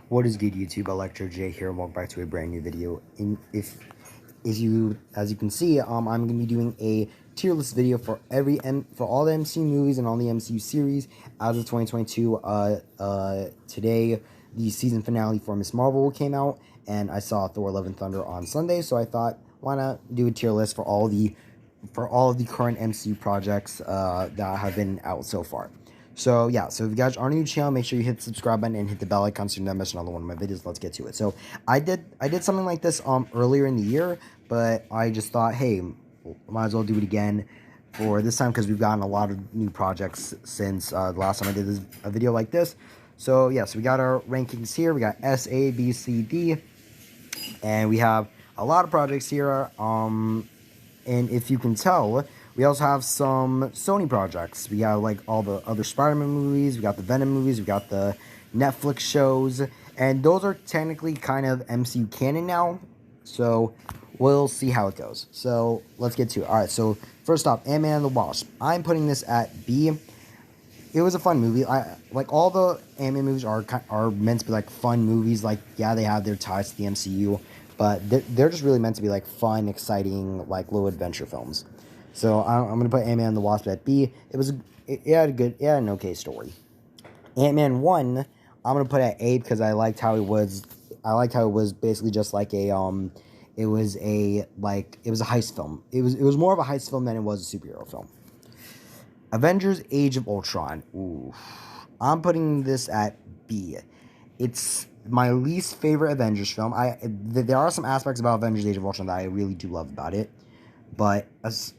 What is good, YouTube? Electro J here, and welcome back to a brand new video. As you can see, I'm going to be doing a tier list video for for all the MCU movies and all the MCU series as of 2022. Today, the season finale for Miss Marvel came out, and I saw Thor: Love and Thunder on Sunday, so I thought, why not do a tier list for all of the current MCU projects that have been out so far. So yeah, so if you guys are new to the channel, make sure you hit the subscribe button and hit the bell icon so you never miss another one of my videos. Let's get to it. So I did something like this earlier in the year, but I just thought, hey, might as well do it again for this time because we've gotten a lot of new projects since the last time I did a video like this. So yeah, so we got our rankings here. We got S, A, B, C, D, and we have a lot of projects here. And if you can tell, we also have some Sony projects. We got like all the other Spider-Man movies, we got the Venom movies, we got the Netflix shows, and those are technically kind of MCU canon now, so we'll see how it goes. So let's get to it. Alright, so first off, Ant-Man and the Wasp. I'm putting this at B. It was a fun movie. Like all the Ant-Man movies are meant to be like fun movies. Like, yeah, they have their ties to the MCU, but they're just really meant to be like fun, exciting, like little adventure films. So I'm gonna put Ant-Man and the Wasp at B. It had an okay story. Ant-Man 1, I'm gonna put at A because I liked how it was. I liked how it was basically just like it was a heist film. It was more of a heist film than it was a superhero film. Avengers Age of Ultron. Ooh. I'm putting this at B. It's my least favorite Avengers film. There are some aspects about Avengers Age of Ultron that I really do love about it, but it's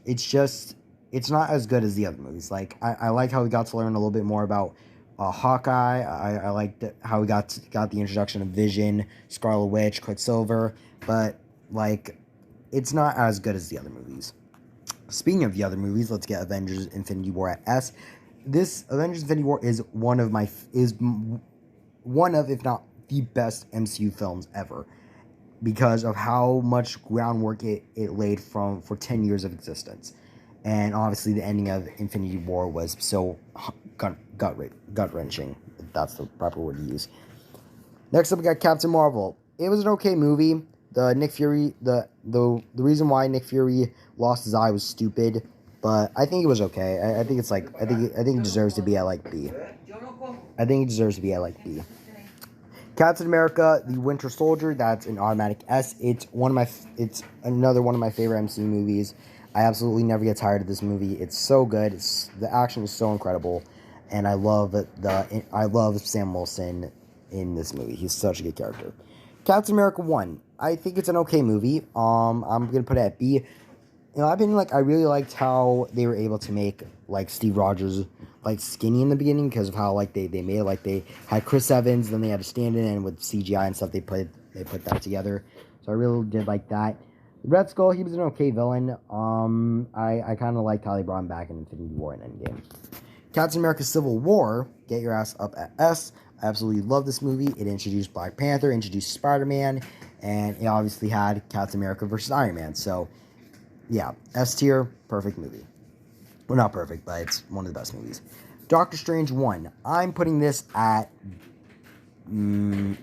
not as good as the other movies. Like, I like how we got to learn a little bit more about Hawkeye. I liked how we got the introduction of Vision, Scarlet Witch, Quicksilver, but like, it's not as good as the other movies. Speaking of the other movies, let's get Avengers Infinity War at S. This Avengers Infinity War is one of, if not the best MCU films ever, because of how much groundwork it laid for 10 years of existence. And obviously the ending of Infinity War was so gut-wrenching, if that's the proper word to use. Next up, we got Captain Marvel. It was an okay movie. The reason why Nick Fury lost his eye was stupid, but I think it was okay. I think it deserves to be at like B. I think it deserves to be at like B. Captain America: The Winter Soldier. That's an automatic S. It's another one of my favorite MCU movies. I absolutely never get tired of this movie. It's so good. The action is so incredible, and I love Sam Wilson in this movie. He's such a good character. Captain America 1. I think it's an okay movie. I'm gonna put it at B. You know, I really liked how they were able to make like Steve Rogers like skinny in the beginning because of how like they made it. Like they had Chris Evans, then they had to stand in, and with CGI and stuff they put that together. So I really did like that. Red Skull, he was an okay villain. I kind of liked how they brought him back in Infinity War and Endgame. Captain America: Civil War. Get your ass up at S. I absolutely love this movie. It introduced Black Panther, introduced Spider-Man, and it obviously had Captain America versus Iron Man. So yeah, S tier, perfect movie. Well, not perfect, but it's one of the best movies. Doctor Strange 1. I'm putting this at A. I'm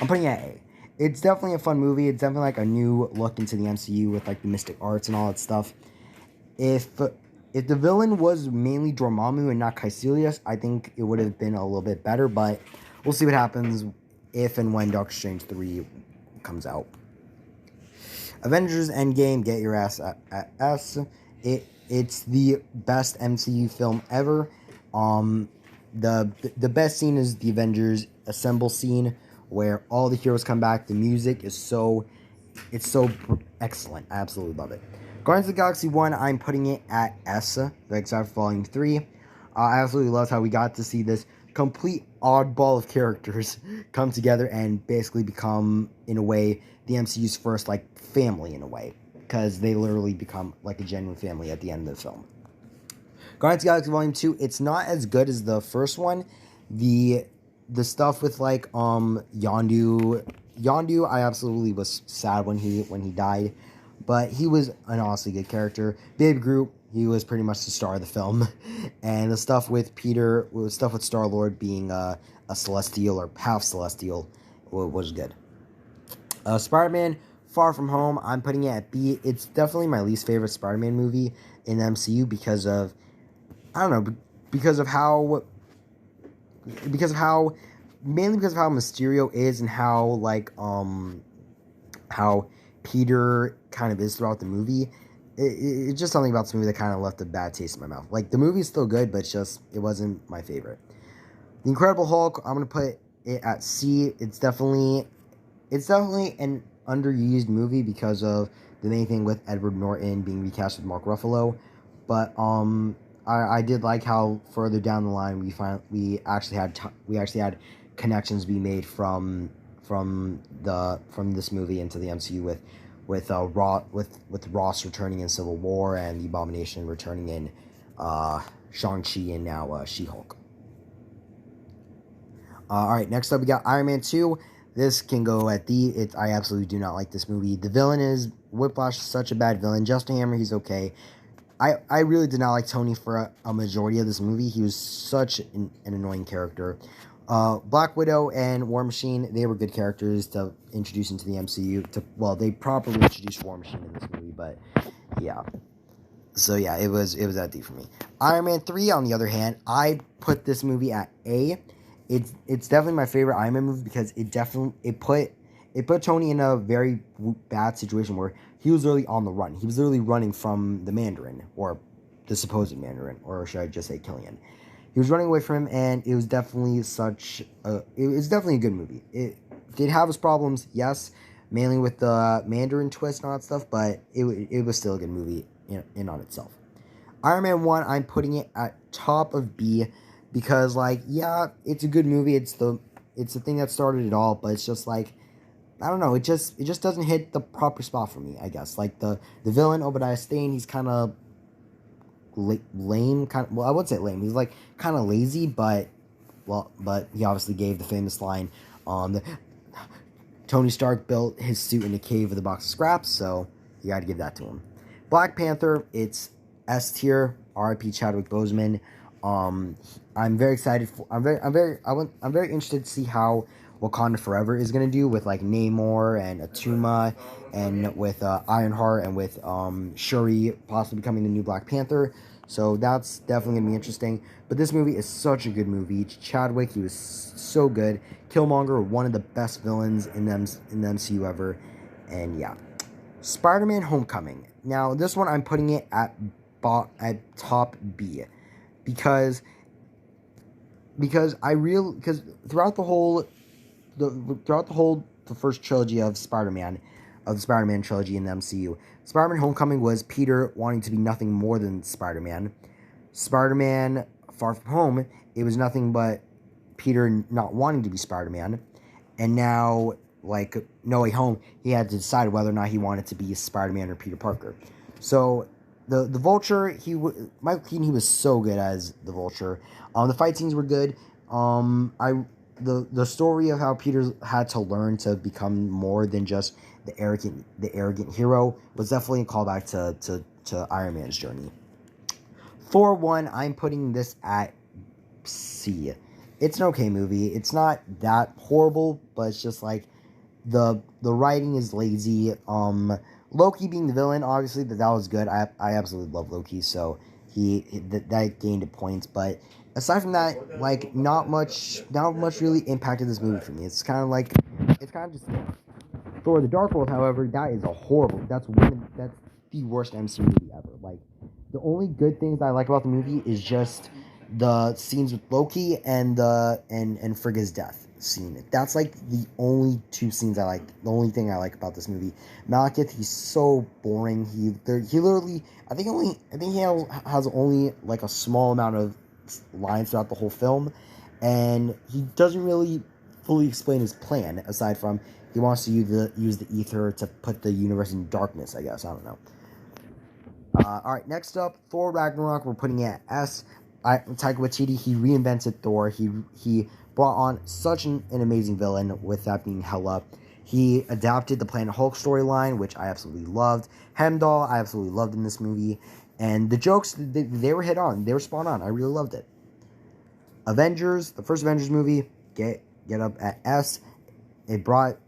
putting it at A. It's definitely a fun movie. It's definitely like a new look into the MCU with like the mystic arts and all that stuff. If the villain was mainly Dormammu and not Caecilius, I think it would have been a little bit better, but we'll see what happens if and when Doctor Strange 3 comes out. Avengers Endgame, get your ass at S. It's the best MCU film ever. The best scene is the Avengers Assemble scene, where all the heroes come back. The music is so excellent. I absolutely love it. Guardians of the Galaxy 1, I'm putting it at S, except for Volume 3. I absolutely loved how we got to see this complete oddball of characters come together and basically become, in a way, the MCU's first, like, family, in a way. Because they literally become, like, a genuine family at the end of the film. Guardians of the Galaxy Volume 2, it's not as good as the first one. The stuff with, like, Yondu, I absolutely was sad when he died. But he was an honestly good character. Baby Groot, he was pretty much the star of the film. And the stuff with Star-Lord being a Celestial or half Celestial was good. Spider-Man Far From Home, I'm putting it at B. It's definitely my least favorite Spider-Man movie in the MCU because of, I don't know, because of how mainly because of how Mysterio is and how how Peter kind of is throughout the movie. It's just something about this movie that kind of left a bad taste in my mouth. Like, the movie's still good, but it wasn't my favorite. The Incredible Hulk, I'm gonna put it at C. It's definitely an underused movie because of the main thing with Edward Norton being recast with Mark Ruffalo. But I did like how further down the line we actually had connections be made from this movie into the MCU with Ross returning in Civil War and the Abomination returning in Shang-Chi and now She-Hulk. Alright, next up we got Iron Man 2. This can go at D. I absolutely do not like this movie. The villain is Whiplash, such a bad villain. Justin Hammer, he's okay. I really did not like Tony for a majority of this movie. He was such an annoying character. Black Widow and War Machine, they were good characters to introduce into the MCU. They properly introduced War Machine in this movie, but yeah. So yeah, it was at D for me. Iron Man 3, on the other hand, I put this movie at A. It's definitely my favorite Iron Man movie because it put Tony in a very bad situation where he was literally on the run. He was literally running from the Mandarin, or the supposed Mandarin, or should I just say Killian. He was running away from him, and it was definitely a good movie. It did have its problems, yes, mainly with the Mandarin twist and all that stuff, but it was still a good movie in on itself. Iron Man 1, I'm putting it at top of B because, yeah, it's a good movie. It's the thing that started it all, but it's just I don't know. It just doesn't hit the proper spot for me, I guess. Like the villain Obadiah Stane, he's kind of lame. I wouldn't say lame. He's kind of lazy, but he obviously gave the famous line, Tony Stark built his suit in a cave with a box of scraps, so you got to give that to him. Black Panther, it's S tier. R.I.P. Chadwick Boseman. I'm very excited. I'm very interested to see how Wakanda Forever is gonna do with Namor and Atuma, and with Ironheart, and with Shuri possibly becoming the new Black Panther. So that's definitely gonna be interesting. But this movie is such a good movie. Chadwick, he was so good. Killmonger, one of the best villains in the MCU ever, and yeah. Spider-Man: Homecoming. Now this one I'm putting it at top B because throughout the first trilogy of Spider-Man, of the Spider-Man trilogy in the MCU, Spider-Man: Homecoming was Peter wanting to be nothing more than Spider-Man. Spider-Man: Far From Home, it was nothing but Peter not wanting to be Spider-Man, and now No Way Home, he had to decide whether or not he wanted to be Spider-Man or Peter Parker. So the Vulture, Michael Keaton, he was so good as the Vulture. The fight scenes were good. The story of how Peter had to learn to become more than just the arrogant hero was definitely a callback to Iron Man's journey. Thor 1, I'm putting this at C. It's an okay movie. It's not that horrible, but it's just the writing is lazy. Loki being the villain, obviously that was good. I absolutely love Loki, so that gained points. But aside from that, not much really impacted this movie for me. It's kind of just Thor: The Dark World. However, that's the worst MCU movie ever. The only good things I like about the movie is just the scenes with Loki and Frigga's death scene. That's the only two scenes I like. The only thing I like about this movie. Malekith, he's so boring. He literally, I think he has only a small amount of lines throughout the whole film, and he doesn't really fully explain his plan aside from he wants to use the ether to put the universe in darkness, I guess. I don't know. Alright, next up, Thor Ragnarok, we're putting it at S. Taika Waititi, he reinvented Thor. He brought on such an amazing villain, with that being Hela. He adapted the Planet Hulk storyline, which I absolutely loved. Heimdall, I absolutely loved in this movie. And the jokes, they were hit on. They were spot on. I really loved it. Avengers, the first Avengers movie, get up at S. it brought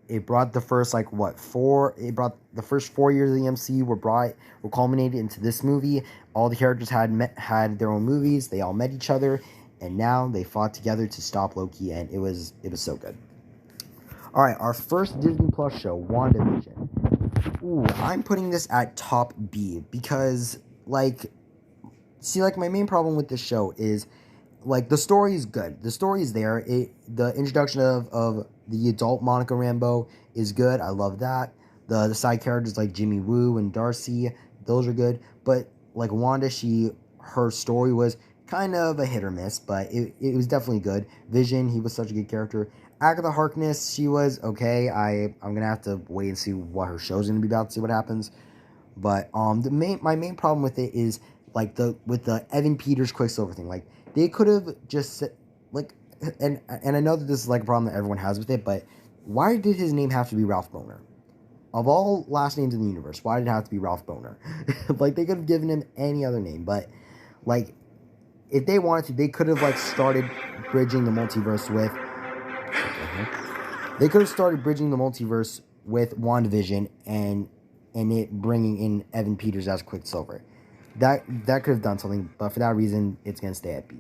the first like what four it brought the first 4 years of the MCU were culminated into this movie. All the characters had their own movies. They all met each other, and now they fought together to stop Loki, and it was so good. All right, our first Disney Plus show, WandaVision. Ooh, I'm putting this at top B because like my main problem with this show is like the story is good. The story is there. The introduction of the adult Monica Rambeau is good. I love that. The side characters like Jimmy Woo and Darcy, those are good. But like Wanda, her story was kind of a hit or miss, but it was definitely good. Vision, he was such a good character. Agatha Harkness, she was okay. I'm gonna have to wait and see what her show's gonna be about, see what happens. But my main problem with it is like with the Evan Peters Quicksilver thing. Like they could have just like and I know that this is like a problem that everyone has with it, but why did his name have to be Ralph Boner? Of all last names in the universe, why did it have to be Ralph Boner? Like they could have given him any other name, but like if they wanted to, they could have like started bridging the multiverse with. They could have started bridging the multiverse with WandaVision and it bringing in Evan Peters as Quicksilver. That could have done something, but for that reason, it's gonna stay at B.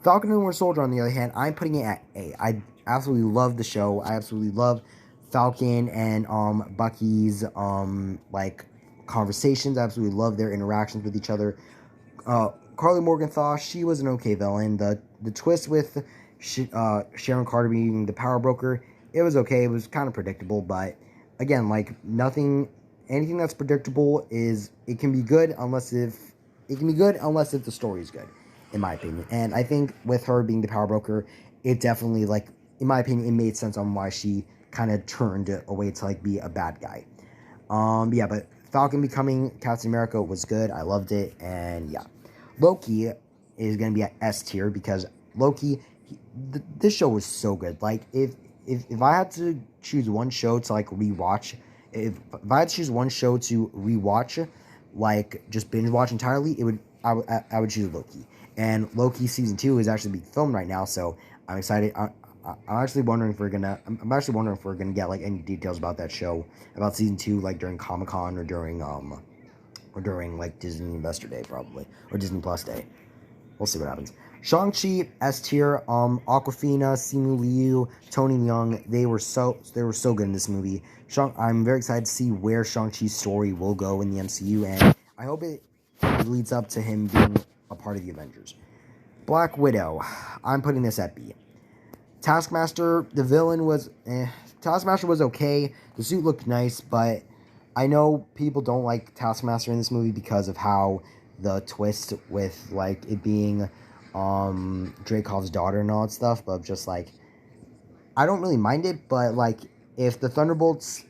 Falcon and Winter Soldier, on the other hand, I'm putting it at A. I absolutely love the show. I absolutely love Falcon and Bucky's like conversations. I absolutely love their interactions with each other. Carly Morgenthau, she was an okay villain. The twist with Sharon Carter being the power broker, it was okay. It was kind of predictable, but again, like anything that's predictable it can be good unless if the story is good, in my opinion. And I think with her being the power broker, it definitely, like, in my opinion, it made sense on why she kind of turned away to like be a bad guy. Yeah, but Falcon becoming Captain America was good. I loved it, and yeah. Loki is going to be at S tier because Loki, this show was so good. Like, if I had to choose one show to like rewatch, if I had to choose one show to rewatch, like just binge watch entirely, I would choose Loki. And Loki season 2 is actually being filmed right now, so I'm excited. I'm actually wondering if we're gonna get like any details about that show, about season 2, like during Comic-Con or during like Disney Investor Day, probably, or Disney Plus Day. We'll see what happens. Shang-Chi, S tier. Awkwafina, Simu Liu, Tony Leung, they were so good in this movie. I'm very excited to see where Shang-Chi's story will go in the MCU, and I hope it leads up to him being a part of the Avengers. Black Widow, I'm putting this at B. Taskmaster, the villain was Taskmaster was okay. The suit looked nice, but I know people don't like Taskmaster in this movie because of how the twist with like it being Dreykov's daughter and all that stuff, but just like I don't really mind it, but like if the Thunderbolts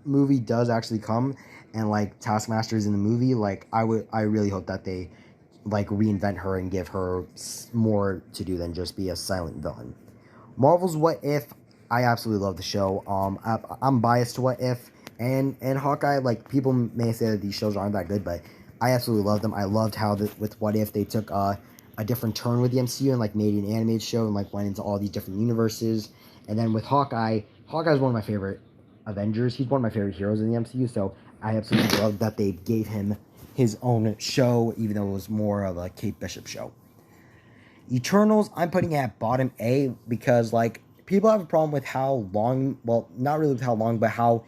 movie does actually come and like Taskmaster is in the movie, like I really hope that they like reinvent her and give her more to do than just be a silent villain. Marvel's What If, I absolutely love the show. I'm biased to What If and Hawkeye. Like, people may say that these shows aren't that good, but I absolutely love them. I loved how with What If they took a different turn with the MCU and like made an animated show and like went into all these different universes. And then with Hawkeye's one of my favorite Avengers. He's one of my favorite heroes in the MCU, so I absolutely love that they gave him his own show, even though it was more of a Kate Bishop show. Eternals, I'm putting it at bottom A because, like, people have a problem with how long, well, not really with how long, but how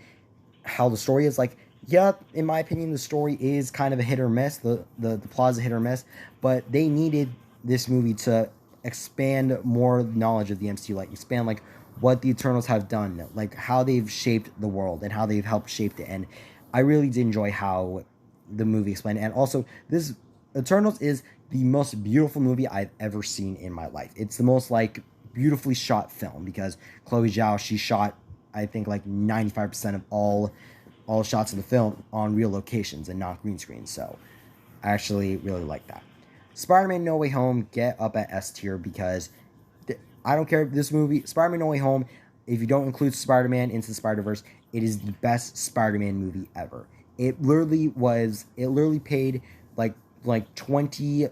the story is. Like, yeah, in my opinion, the story is kind of a hit or miss. The plot is a hit or miss, but they needed this movie to expand more knowledge of the MCU, like, expand, like, what the Eternals have done, like, how they've shaped the world and how they've helped shape it, and I really did enjoy how the movie explained it. And also, this Eternals is the most beautiful movie I've ever seen in my life. It's the most like beautifully shot film because Chloe Zhao, she shot I think like 95% of all shots of the film on real locations and not green screen. So I actually really like that. Spider-Man No Way Home, get up at S tier because I don't care if this movie, Spider-Man No Way Home, if you don't include Spider-Man Into the Spider-Verse, it is the best Spider-Man movie ever. It literally paid like 20,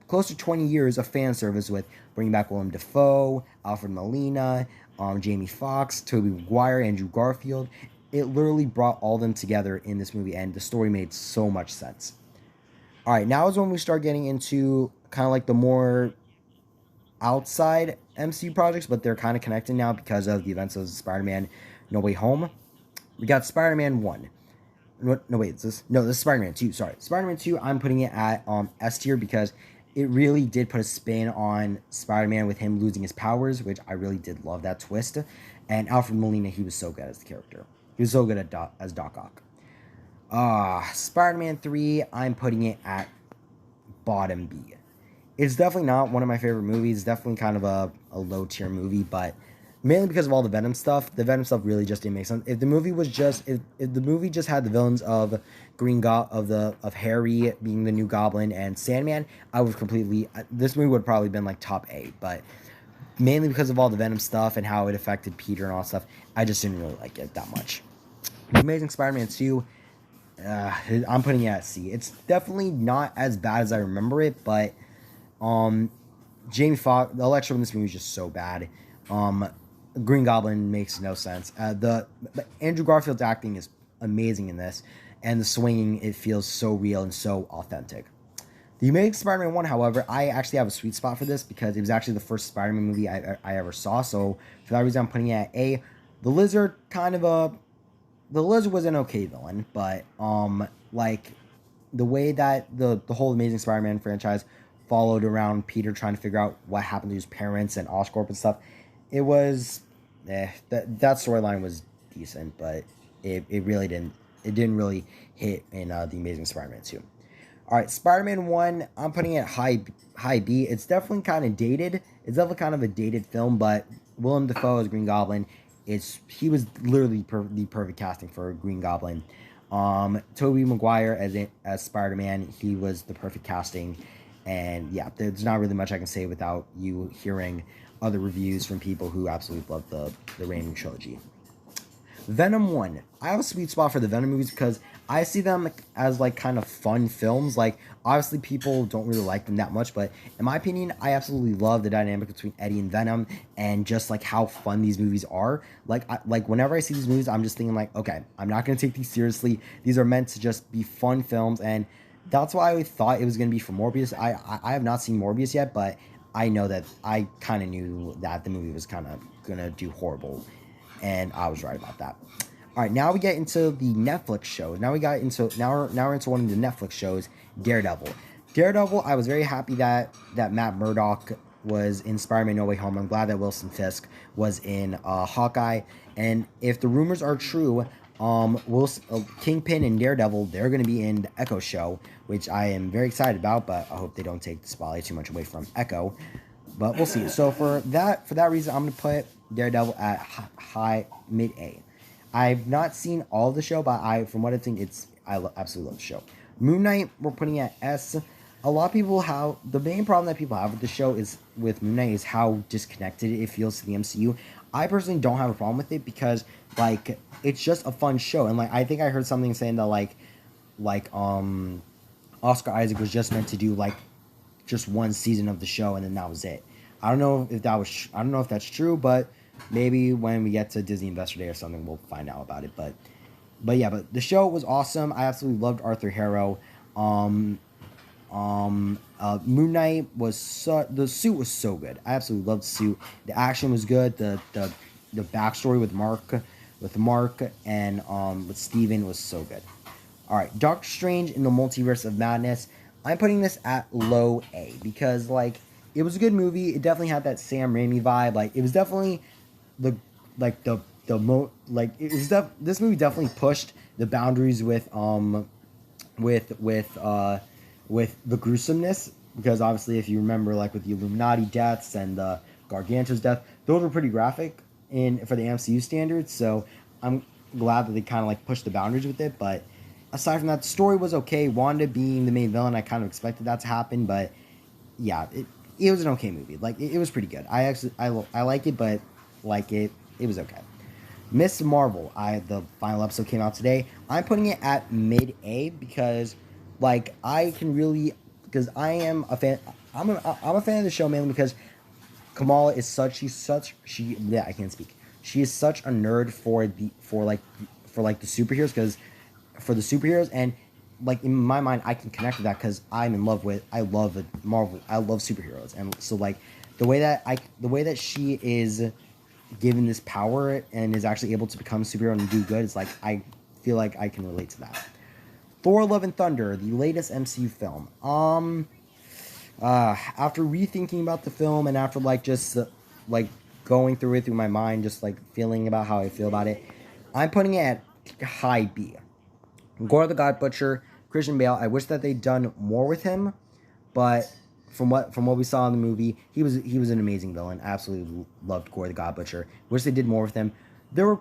close to 20 years of fan service with bringing back Willem Dafoe, Alfred Molina, Jamie Foxx, Tobey Maguire, Andrew Garfield. It literally brought all of them together in this movie, and the story made so much sense. All right, now is when we start getting into kind of like the more outside MCU projects, but they're kind of connected now because of the events of Spider-Man No Way Home. We got Spider-Man 1. No, wait, this is Spider-Man 2. Sorry. Spider-Man 2, I'm putting it at S tier because it really did put a spin on Spider-Man with him losing his powers, which I really did love that twist. And Alfred Molina, he was so good as the character. He was so good as Doc Ock. Spider-Man 3, I'm putting it at bottom B. It's definitely not one of my favorite movies. It's definitely kind of a low tier movie, but mainly because of all the Venom stuff. The Venom stuff really just didn't make sense. If the movie was just if the movie just had the villains of of Harry being the new Goblin and Sandman, I would completely this movie would have probably been like top A. But mainly because of all the Venom stuff and how it affected Peter and all that stuff, I just didn't really like it that much. The Amazing Spider-Man 2, I'm putting it at C. It's definitely not as bad as I remember it, but Jamie Foxx, the Electro in this movie is just so bad. Green Goblin makes no sense. But Andrew Garfield's acting is amazing in this, and the swinging, it feels so real and so authentic. The Amazing Spider-Man 1, however, I actually have a sweet spot for this because it was actually the first Spider-Man movie I ever saw, so for that reason I'm putting it at A. The Lizard, the Lizard was an okay villain, but like the way that the whole Amazing Spider-Man franchise followed around Peter trying to figure out what happened to his parents and Oscorp and stuff, it was that storyline was decent, but it really didn't really hit in the Amazing Spider-Man 2. All right, Spider-Man 1, I'm putting it high B. It's definitely kind of dated. It's definitely kind of a dated film, but Willem Dafoe as Green Goblin, he was literally the perfect casting for Green Goblin. Tobey Maguire as Spider-Man, he was the perfect casting. And yeah, there's not really much I can say without you hearing other reviews from people who absolutely love the Raimi trilogy. Venom 1. I have a sweet spot for the Venom movies because I see them as like kind of fun films. Like, obviously people don't really like them that much, but in my opinion, I absolutely love the dynamic between Eddie and Venom and just like how fun these movies are. Like whenever I see these movies, I'm just thinking like, okay, I'm not going to take these seriously. These are meant to just be fun films, and that's why I thought it was going to be for Morbius. I have not seen Morbius yet, but I know that I kind of knew that the movie was kind of going to do horrible, and I was right about that. All right, now we get into the Netflix shows. Now we're into one of the Netflix shows, Daredevil. Daredevil, I was very happy that Matt Murdock was in Spider-Man No Way Home. I'm glad that Wilson Fisk was in Hawkeye. And if the rumors are true, Kingpin and Daredevil, they're going to be in the Echo show, which I am very excited about, but I hope they don't take the spotlight too much away from Echo. But we'll see. So for that reason, I'm going to put Daredevil at mid A. I've not seen all of the show, but from what I think, I absolutely love the show. Moon Knight, we're putting at S. A lot of people the main problem that people have with the show with Moon Knight is how disconnected it feels to the MCU. I personally don't have a problem with it because like it's just a fun show, and like I think I heard something saying that like Oscar Isaac was just meant to do like just one season of the show and then that was it. I don't know if that's true, but maybe when we get to Disney Investor Day or something, we'll find out about it. But the show was awesome. I absolutely loved Arthur Harrow. Moon Knight the suit was so good. I absolutely loved the suit. The action was good. The backstory with Mark and with Steven was so good. All right, Doctor Strange in the Multiverse of Madness. I'm putting this at low A because like it was a good movie. It definitely had that Sam Raimi vibe. Like it was definitely this movie definitely pushed the boundaries with the gruesomeness, because obviously if you remember like with the Illuminati deaths and the Gargantua's death, those were pretty graphic for the MCU standards. So I'm glad that they kind of like pushed the boundaries with it. But aside from that, the story was okay. Wanda being the main villain, I kind of expected that to happen, but yeah, it was an okay movie. Like it was pretty good. I like it, but like it was okay. Miss Marvel, the final episode came out today. I'm putting it at mid A because I am a fan. I'm a fan of the show mainly because Kamala is yeah, I can't speak. She is such a nerd for the superheroes, because for the superheroes, and like in my mind I can connect with that because I love Marvel, I love superheroes, and so like the way that she is given this power and is actually able to become a superhero and do good, it's like I feel like I can relate to that. Thor: Love and Thunder, the latest MCU film. After rethinking about the film and after like just like going through it through my mind, just like feeling about how I feel about it, I'm putting it at high B. Gore the God Butcher, Christian Bale. I wish that they'd done more with him, but from what we saw in the movie, he was an amazing villain. Absolutely loved Gore the God Butcher. Wish they did more with him. There were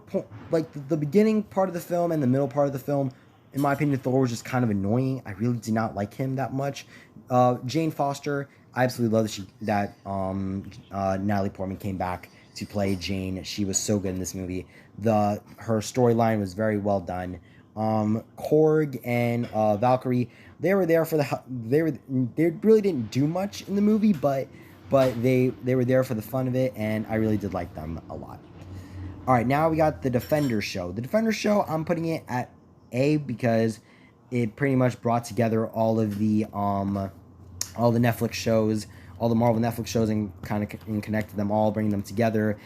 like the beginning part of the film and the middle part of the film. In my opinion, Thor was just kind of annoying. I really did not like him that much. Jane Foster, I absolutely love that Natalie Portman came back to play Jane. She was so good in this movie. Her storyline was very well done. Korg and Valkyrie, they were there for they really didn't do much in the movie, but they were there for the fun of it, and I really did like them a lot. All right, now we got the Defenders show. The Defenders show, I'm putting it at A because it pretty much brought together all the Netflix shows, all the Marvel Netflix shows, and connected them all, bringing them together.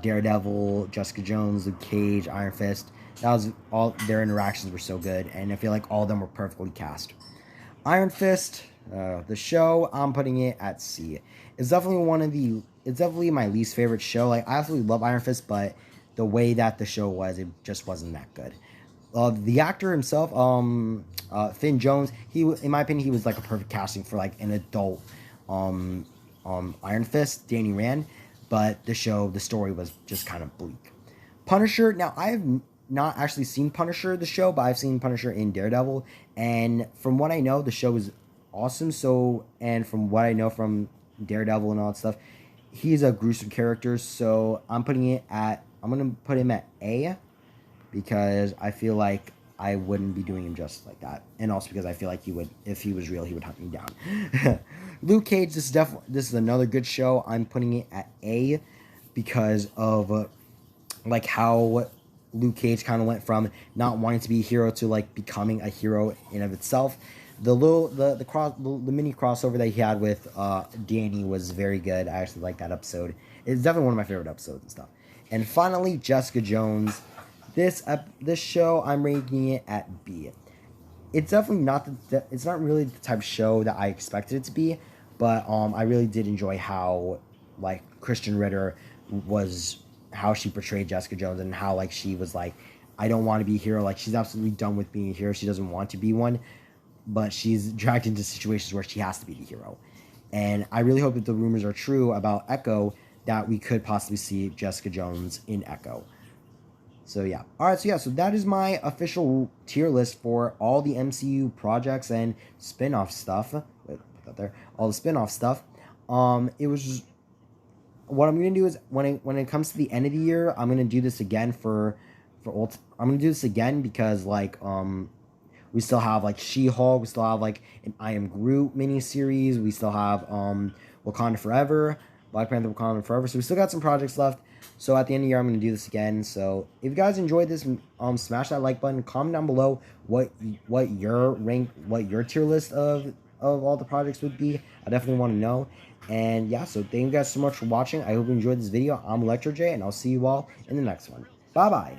Daredevil, Jessica Jones, Luke Cage, Iron Fist. That was all. Their interactions were so good, and I feel like all of them were perfectly cast. Iron Fist, the show, I'm putting it at C. It's definitely my least favorite show. Like, I absolutely love Iron Fist, but the way that the show was, it just wasn't that good. The actor himself, Finn Jones, in my opinion, he was like a perfect casting for like an adult Iron Fist, Danny Rand, but the story was just kind of bleak. Punisher, now I have not actually seen Punisher, the show, but I've seen Punisher in Daredevil, and from what I know, the show is awesome. So, and from what I know from Daredevil and all that stuff, he's a gruesome character, so I'm gonna put him at A, because I feel like I wouldn't be doing him just like that, and also because I feel like if he was real, he would hunt me down. Luke Cage, this is another good show. I'm putting it at A because of like how Luke Cage kind of went from not wanting to be a hero to like becoming a hero in of itself. The mini crossover that he had with Danny was very good. I actually like that episode. It's definitely one of my favorite episodes and stuff. And finally, Jessica Jones. This show, I'm rating it at B. It's definitely it's not really the type of show that I expected it to be, but I really did enjoy how like Christian Ritter how she portrayed Jessica Jones, and how like she was like, I don't want to be a hero. Like, she's absolutely done with being a hero. She doesn't want to be one, but she's dragged into situations where she has to be the hero. And I really hope that the rumors are true about Echo, that we could possibly see Jessica Jones in Echo. So yeah. Alright, so that is my official tier list for all the MCU projects and spin-off stuff. Wait, put that there. All the spin-off stuff. It was just, what I'm gonna do is when it comes to the end of the year, I'm gonna do this again I'm gonna do this again because like we still have like She-Hulk, we still have like an I Am Groot miniseries, we still have Wakanda Forever, Black Panther Wakanda Forever. So we still got some projects left. So at the end of the year, I'm going to do this again. So if you guys enjoyed this, smash that like button. Comment down below what your tier list of all the projects would be. I definitely want to know. And yeah, so thank you guys so much for watching. I hope you enjoyed this video. I'm Electro J, and I'll see you all in the next one. Bye bye.